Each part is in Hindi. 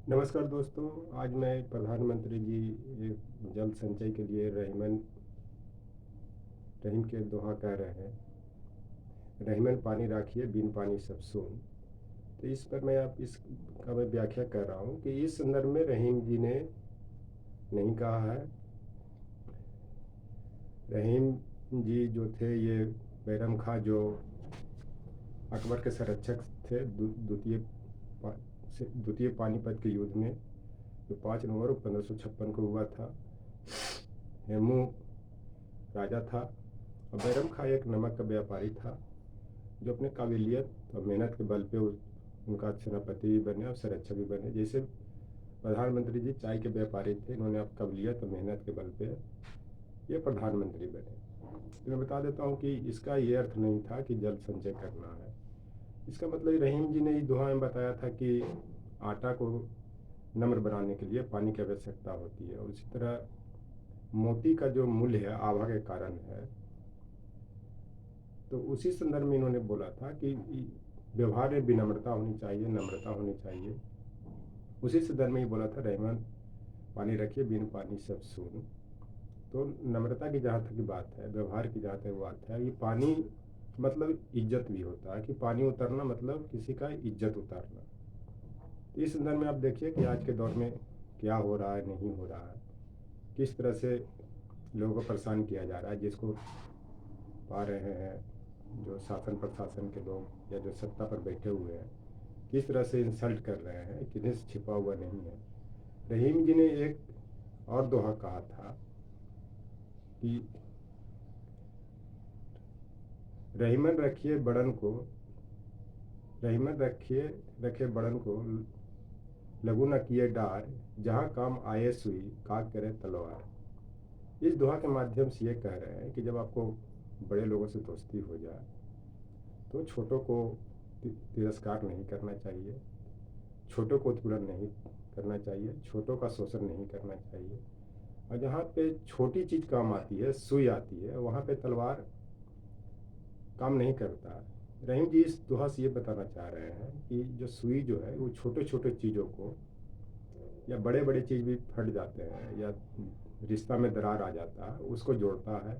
नमस्कार दोस्तों। आज मैं प्रधानमंत्री जी ये जल संचय के लिए रहीम के दोहा कह रहे हैं। रहीमन पानी राखिए बिन पानी सब सून। तो इस पर मैं व्याख्या कर रहा हूँ कि इस संदर्भ में रहीम जी ने नहीं कहा है। रहीम जी जो थे ये बैरम खां जो अकबर के संरक्षक थे द्वितीय पानीपत के युद्ध में जो 5 नवंबर 1556 को हुआ था। हेमू राजा था और बैरम खां एक नमक का व्यापारी था जो अपने काबिलियत और मेहनत के बल पे उनका सेनापति भी बने और संरक्षक भी बने। जैसे प्रधानमंत्री जी चाय के व्यापारी थे, इन्होंने अब काबिलियत और मेहनत के बल पे ये प्रधानमंत्री बने। तो मैं बता देता हूँ कि इसका ये अर्थ नहीं था कि जल संचय करना है। इसका मतलब रहीम जी ने इस दोहा में बताया था कि आटा को नम्र बनाने के लिए पानी की आवश्यकता होती है, और इसी तरह मोती का जो मूल्य है आभा के कारण है। तो उसी संदर्भ में इन्होंने बोला था कि व्यवहार में विनम्रता होनी चाहिए, नम्रता होनी चाहिए। उसी संदर्भ में ही बोला था रहमान पानी रखिए बिन पानी सब सून। तो नम्रता की जहाँ तक की बात है, व्यवहार की जहाँ तक बात है, ये पानी मतलब इज्जत भी होता है कि पानी उतरना मतलब किसी का इज्जत उतारना। तो इस संदर्भ में आप देखिए कि आज के दौर में क्या हो रहा है, नहीं हो रहा है, किस तरह से लोगों को परेशान किया जा रहा है। जिसको पा रहे हैं जो शासन प्रशासन के लोग या जो सत्ता पर बैठे हुए हैं, किस तरह से इंसल्ट कर रहे हैं, किसी से छिपा हुआ नहीं है। रहीम जी ने एक और दोहा कहा था कि रहीमन रखिए बड़न को रहीमन रखे बड़न को लघु न किए डार, जहाँ काम आए सुई काग करे तलवार। इस दोहा के माध्यम से ये कह रहे हैं कि जब आपको बड़े लोगों से दोस्ती हो जाए तो छोटों को तिरस्कार नहीं करना चाहिए, छोटों को उत्पीड़न नहीं करना चाहिए, छोटों का शोषण नहीं करना चाहिए। और जहाँ पे छोटी चीज़ काम आती है, सुई आती है, वहाँ पे तलवार काम नहीं करता। रहीम जी इस दोहा से ये बताना चाह रहे हैं कि जो सुई जो है वो छोटे छोटे चीज़ों को, या बड़े बड़े चीज़ भी फट जाते हैं या रिश्ता में दरार आ जाता है, उसको जोड़ता है।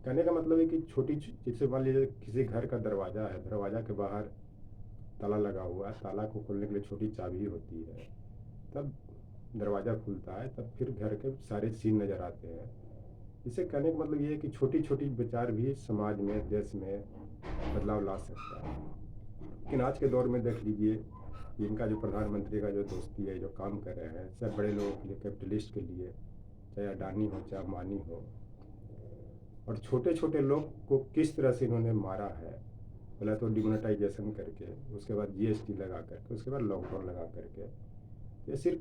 कहने का मतलब है कि छोटी चीज़ से, मान लीजिए किसी घर का दरवाज़ा है, दरवाज़ा के बाहर ताला लगा हुआ है, ताला को खोलने के लिए छोटी चाबी होती है, तब दरवाज़ा खुलता है, तब फिर घर के सारे सीन नज़र आते हैं। इसे कहने का मतलब ये है कि छोटी छोटी विचार भी समाज में, देश में बदलाव ला सकता है। लेकिन आज के दौर में देख लीजिए, इनका जो प्रधानमंत्री का जो दोस्ती है, जो काम कर रहे हैं सब बड़े लोगों के लिए, कैपिटलिस्ट के लिए, चाहे अडानी हो चाहे अंबानी हो, और छोटे छोटे लोग को किस तरह से इन्होंने मारा है। पहले तो डिमोनेटाइजेशन करके, उसके बाद जीएसटी लगा करके, उसके बाद लॉकडाउन लगा करके। ये सिर्फ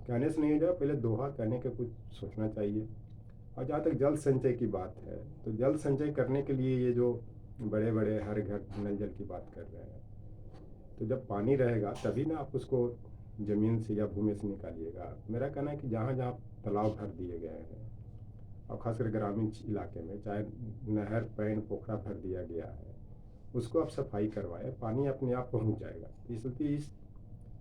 कहने से नहीं हो जाएगा, पहले दोहा कहने का कुछ सोचना चाहिए। और जहाँ तक जल संचय की बात है, तो जल संचय करने के लिए ये जो बड़े बड़े हर घर नल जल की बात कर रहे हैं, तो जब पानी रहेगा तभी ना आप उसको ज़मीन से या भूमि से निकालिएगा। मेरा कहना है कि जहाँ जहाँ तालाब भर दिए गए हैं, और खासकर ग्रामीण इलाके में चाहे नहर पैन पोखरा भर दिया गया है, उसको आप सफाई करवाएं, पानी अपने आप पहुँच जाएगा। इसलिए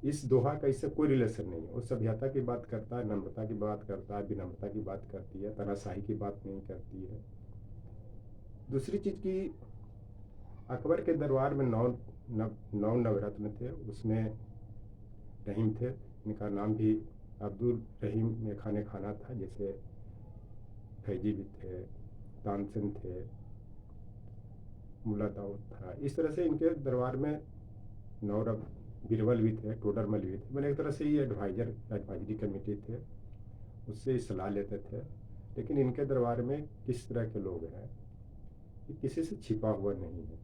इस दोहा का इससे कोई रिलेशन नहीं है। वो सभ्यता की बात करता है, नम्रता की बात करता है, विनम्रता की बात करती है, तानाशाही की बात नहीं करती है। दूसरी चीज़ की, अकबर के दरबार में नौ नवरत्न थे, उसमें रहीम थे। इनका नाम भी अब्दुल रहीम में खाने खाना था। जैसे फैजी भी थे, तानसेन थे, मुला दाऊद था। इस तरह से इनके दरबार में नौरव बीरबल भी थे, टोडरमल भी थे। मैंने एक तरह से ये एडवाइजरी कमेटी थे, उससे सलाह लेते थे। लेकिन इनके दरबार में किस तरह के लोग हैं, ये किसी से छिपा हुआ नहीं है।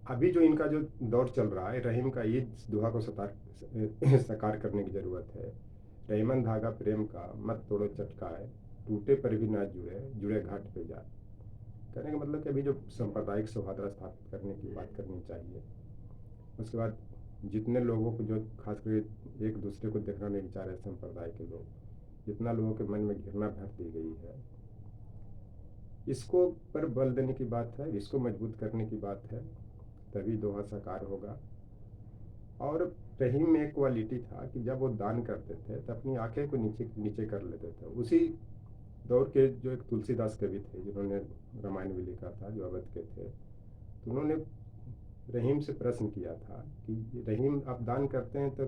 अभी जो इनका जो दौर चल रहा है, रहीम का इस दोहा को साकार करने की ज़रूरत है। रहीमन धागा प्रेम का मत तोड़ो चटकाए, टूटे पर भी ना जुड़े, जुड़े घाट पे जा। कहने का मतलब कि अभी जो सांप्रदायिक सौहार्द स्थापित करने की बात करनी चाहिए। उसके बाद जितने लोगों को, जो खासकर एक दूसरे को देखना नहीं चाह रहे संप्रदाय के लोग, जितना लोगों के मन में घृणा भर दी गई है, इसको पर बल देने की बात है, इसको मजबूत करने की बात है। तभी दोहा साकार होगा। और रहीम में एक क्वालिटी था कि जब वो दान करते थे तो अपनी आंखें को नीचे नीचे कर लेते थे। उसी दौर के जो एक तुलसीदास कवि थे जिन्होंने रामायण भी लिखा था, जो अवध के थे, तो उन्होंने रहीम से प्रश्न किया था कि रहीम आप दान करते हैं तो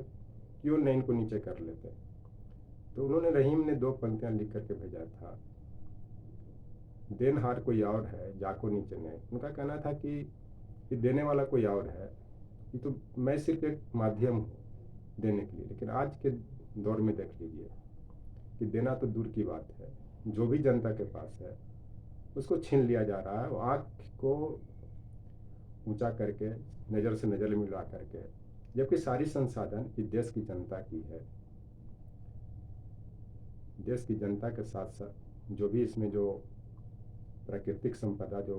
क्यों नहीं इनको नीचे कर लेते। तो उन्होंने रहीम ने दो पंक्तियां लिख करके भेजा था, देनहार कोई और है जाको नीचे नहीं। उनका कहना था कि देने वाला कोई और है, ये तो मैं सिर्फ एक माध्यम हूँ देने के लिए। लेकिन आज के दौर में देख लीजिए कि देना तो दूर की बात है, जो भी जनता के पास है उसको छीन लिया जा रहा है। वो आँख को ऊंचा करके, नज़र से नज़र मिला करके, जबकि सारी संसाधन इस देश की जनता की है। देश की जनता के साथ साथ जो भी इसमें जो प्राकृतिक संपदा जो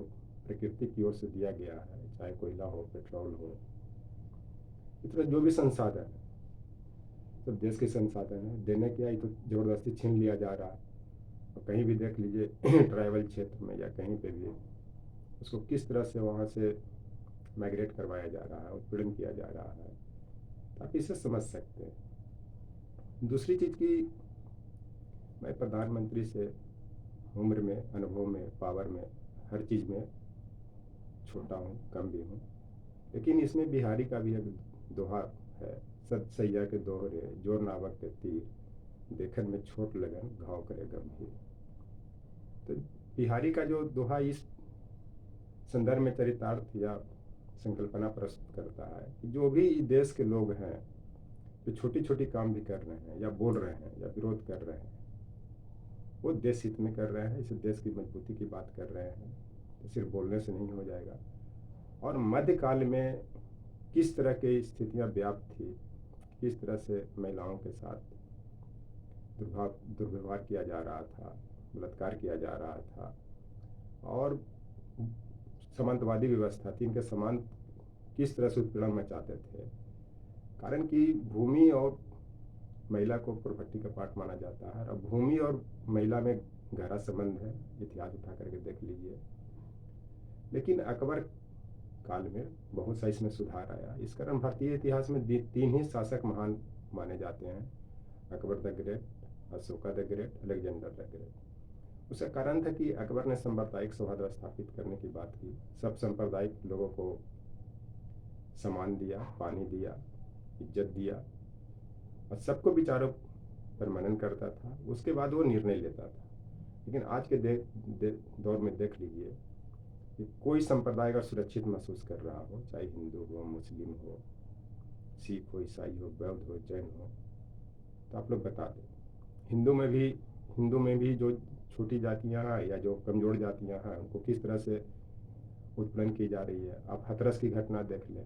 प्रकृति की ओर से दिया गया है, चाहे कोयला हो, पेट्रोल हो, इस तरह जो भी संसाधन है सब देश के संसाधन है। देने क्या, ये तो ज़बरदस्ती छीन लिया जा रहा है। और कहीं भी देख लीजिए ट्राइबल क्षेत्र में या कहीं पे भी उसको किस तरह से वहाँ से माइग्रेट करवाया जा रहा है, उत्पीड़न किया जा रहा है। तो आप इसे समझ सकते हैं। दूसरी चीज़ की, मैं प्रधानमंत्री से उम्र में, अनुभव में, पावर में, हर चीज़ में छोटा हूँ, कम भी हूँ। लेकिन इसमें बिहारी का भी एक दोहा है, सत सैया के दोहरे जोर नावक के तीर, देखन में छोट लगन घाव करे गंभीर। तो बिहारी का जो दोहा इस संदर्भ में चरितार्थ या संकल्पना प्रस्तुत करता है कि जो भी देश के लोग हैं जो छोटी छोटी काम भी कर रहे हैं या बोल रहे हैं या विरोध कर रहे हैं, वो देश हित में कर रहे हैं, इस देश की मजबूती की बात कर रहे हैं। तो सिर्फ बोलने से नहीं हो जाएगा। और मध्यकाल में किस तरह की स्थितियां व्याप्त थी, किस तरह से महिलाओं के साथ दुर्व्यवहार किया जा रहा था, बलात्कार किया जा रहा था, और सामंतवादी व्यवस्था थी, इनके समान किस तरह से उत्पीड़न मचाते थे। कारण कि भूमि और महिला को प्रॉपर्टी का पार्ट माना जाता है, और भूमि और महिला में गहरा संबंध है, इतिहास उठा करके देख लीजिए। लेकिन अकबर काल में बहुत सा इसमें सुधार आया। इस कारण भारतीय इतिहास में तीन ही शासक महान माने जाते हैं, Akbar the great, Ashoka the great, Alexander the great. उसका कारण था कि अकबर ने सांप्रदायिक सौहार्द स्थापित करने की बात की, सब सांप्रदायिक लोगों को सम्मान दिया, पानी दिया, इज्जत दिया, और सबको विचारों पर मनन करता था, उसके बाद वो निर्णय लेता था। लेकिन आज के दौर में देख लीजिए कि कोई संप्रदाय अगर सुरक्षित महसूस कर रहा हो, चाहे हिंदू हो, मुस्लिम हो, सिख हो, ईसाई हो, बौद्ध हो, जैन हो, तो आप लोग बता दें। हिंदू में भी जो छोटी जातियां हैं या जो कमज़ोर जातियां हैं, उनको किस तरह से उत्पीड़न की जा रही है। आप हाथरस की घटना देख लें,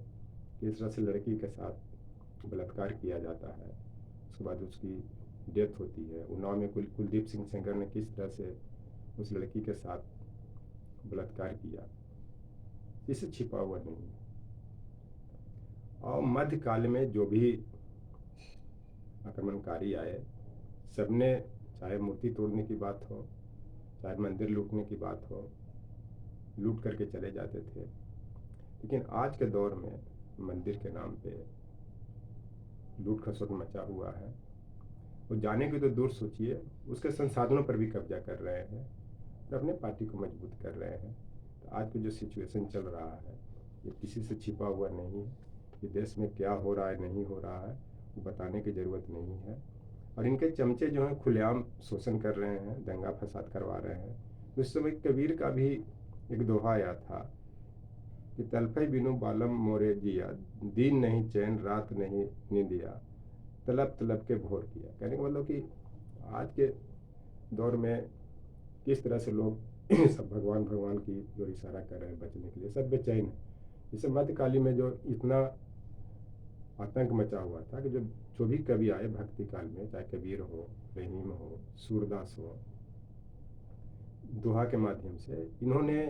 किस तरह से लड़की के साथ बलात्कार किया जाता है, उसके बाद उसकी डेथ होती है। उन्नाव में कुलदीप सिंह सेंगर ने किस तरह से उस लड़की के साथ बलात्कार किया, इसे छिपा हुआ नहीं है। और मध्यकाल में जो भी आक्रमणकारी आए, सबने, चाहे मूर्ति तोड़ने की बात हो, चाहे मंदिर लूटने की बात हो, लूट करके चले जाते थे। लेकिन आज के दौर में मंदिर के नाम पे लूट खसोट मचा हुआ है। वो जाने की तो दूर सोचिए, उसके संसाधनों पर भी कब्जा कर रहे हैं और अपने पार्टी को मजबूत कर रहे हैं। तो आज की जो सिचुएशन चल रहा है, ये किसी से छिपा हुआ नहीं है। कि देश में क्या हो रहा है, नहीं हो रहा है, वो बताने की ज़रूरत नहीं है। और इनके चमचे जो हैं खुलेआम शोषण कर रहे हैं, दंगा फसाद करवा रहे हैं। तो उस समय कबीर का भी एक दोहा आया था कि तलफई बिनु बालम मोरे जिया, दिन नहीं चैन रात नहीं नींदिया, तलब तलब के भोर किया। कहने का मतलब कि आज के दौर में किस तरह से लोग सब भगवान भगवान की जो इशारा कर रहे हैं बचने के लिए, सब बेचैन है। जैसे मध्यकाली में जो इतना आतंक मचा हुआ था कि जो भी कवि आए भक्ति काल में, चाहे कबीर हो, रहीम हो, सूरदास हो, दोहा के माध्यम से इन्होंने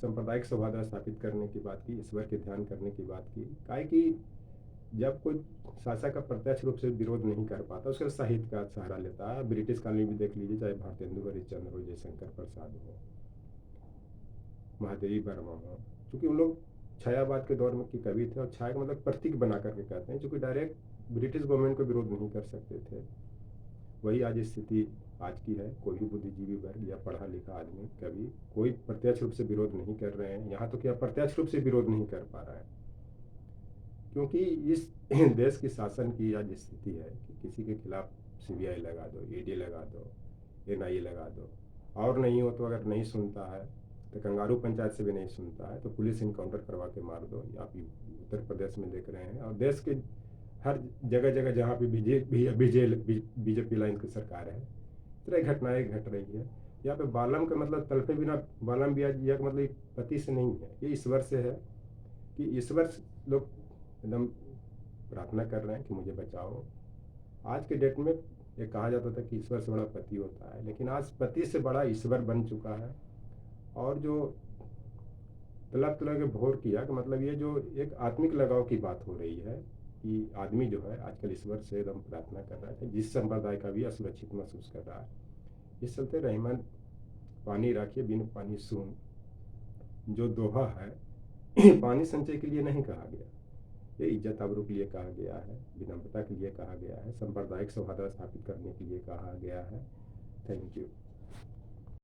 सांप्रदायिक सौहार्द स्थापित करने की बात की, ईश्वर के ध्यान करने की बात की। काहे कि जब कोई शासक का प्रत्यक्ष रूप से विरोध नहीं कर पाता, उसका साहित्य का सहारा लेता है। ब्रिटिश काल में भी देख लीजिए, चाहे भारतेंदु हरिश्चंद्र हो, जयशंकर प्रसाद हो, महादेवी वर्मा हो, क्योंकि उन लोग छायावाद के दौर में के कवि थे, और छाया का मतलब प्रतीक बना करके कहते हैं, जो कि डायरेक्ट ब्रिटिश गवर्नमेंट को विरोध नहीं कर सकते थे। वही आज स्थिति आज की है। कोई भी बुद्धिजीवी वर्ग या पढ़ा लिखा आदमी कभी कोई प्रत्यक्ष रूप से विरोध नहीं कर रहे हैं, यहाँ तो क्या अप्रत्यक्ष रूप से विरोध नहीं कर पा रहा है, क्योंकि इस देश की शासन की आज स्थिति है कि किसी के खिलाफ सीबीआई लगा दो, ईडी लगा दो, एनआईए लगा दो, और नहीं हो तो अगर नहीं सुनता है तो कंगारू पंचायत से भी नहीं सुनता है तो पुलिस इनकाउंटर करवा के मार दो। आप उत्तर प्रदेश में देख रहे हैं, और देश के हर जगह जगह जहाँ पे बीजेपी लाइन की सरकार है, इस तरह घटनाएं घट रही है। यहाँ पे बालम का मतलब तलफे बिना बालम बिया जिया का मतलब पति से नहीं है, ये ईश्वर से है, कि ईश्वर लोग एकदम प्रार्थना कर रहे हैं कि मुझे बचाओ। आज के डेट में ये कहा जाता था कि ईश्वर से बड़ा पति होता है, लेकिन आज पति से बड़ा ईश्वर बन चुका है। और जो तलब तलब के भोर किया कि मतलब ये जो एक आत्मिक लगाव की बात हो रही है कि आदमी जो है आजकल ईश्वर से एकदम प्रार्थना कर रहा है, जिस संप्रदाय का भी असुरक्षित महसूस कर रहा है। इस चलते रहीमन पानी राखिए बिन पानी सून जो दोहा है पानी संचय के लिए नहीं कहा गया, ये इज्जत आबरू के लिए कहा गया है, विनम्रता के लिए कहा गया है, सांप्रदायिक सौहार्द स्थापित करने के लिए कहा गया है। Thank you.